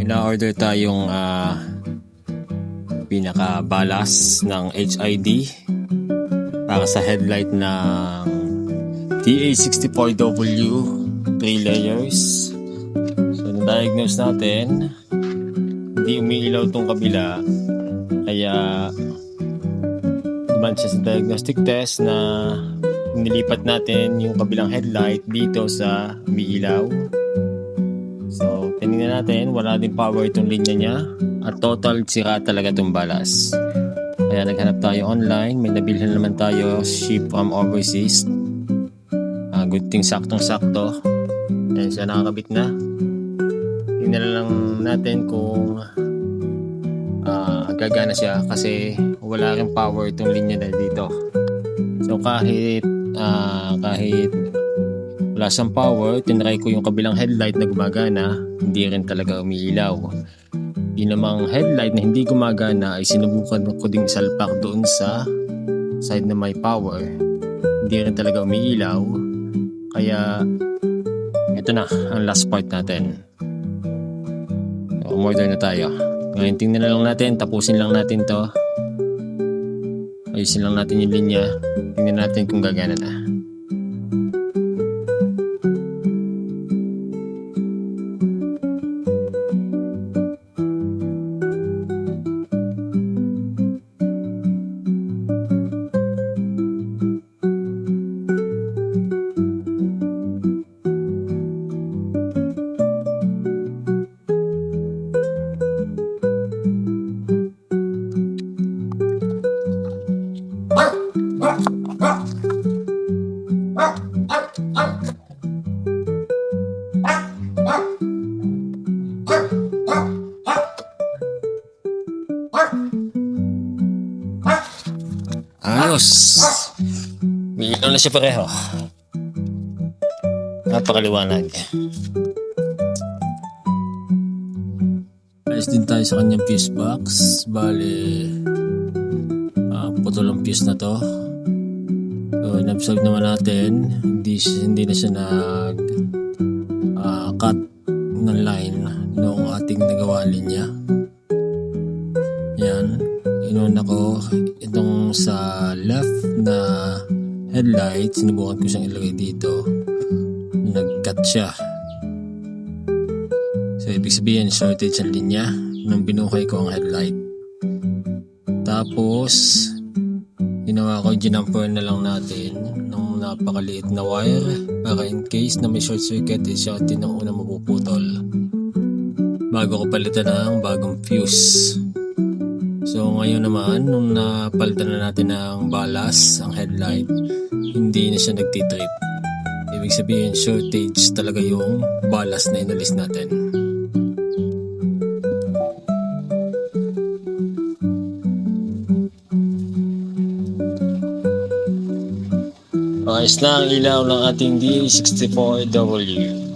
ina-order tayong pinaka-balas ng HID para sa headlight ng TA64W 3 layers. So na-diagnose natin, hindi umiilaw tong kabila, kaya naman siya sa diagnostic test na nilipat natin yung kabilang headlight dito sa umiilaw. So tinignan natin, wala din power itong linya niya at total sira talaga itong balas. Kaya naghanap tayo online, may nabilhan naman tayo ship from overseas. Good thing saktong-sakto. Ayan siya, nakakabit na. Tingnan lang natin kung gagana siya kasi wala rin power itong linya na dito. So kahit wala siyang power, tinry ko yung kabilang headlight na gumagana, hindi rin talaga umiilaw. Yung namang headlight na hindi gumagana ay sinubukan ko ding isalpak doon sa side na may power, hindi rin talaga umiilaw. Kaya ito na ang last part natin. So, umorder na tayo. Ngayon tingnan na lang natin, tapusin lang natin to, ayusin lang natin yung linya, tingnan natin kung gagana na. Ayos! May ilaw na siya pareho. Napakaliwanag. Ayos din tayo sa kanyang fuse box. Bale, putol ang fuse na to. So, in-observe naman natin, hindi na siya cut ng line noong ating nagawa linya. Yan. Inuna ko itong sa left na headlight, sinubukan ko siyang ilagay dito, nag-cut siya. So ibig sabihin shortage ang linya nung binuhay ko ang headlight. Tapos ginawa ko, ginumper na lang natin ng napakaliit na wire para in case na may short circuit, siya din ang unang mapuputol bago ko palitan ng bagong fuse. So ngayon naman, nung napalitan na natin ng balas, ang headlight, hindi na siya nagtitrip. Ibig sabihin, shortage talaga yung balas na inalis natin. Ayos na ang ilaw ng ating D64W.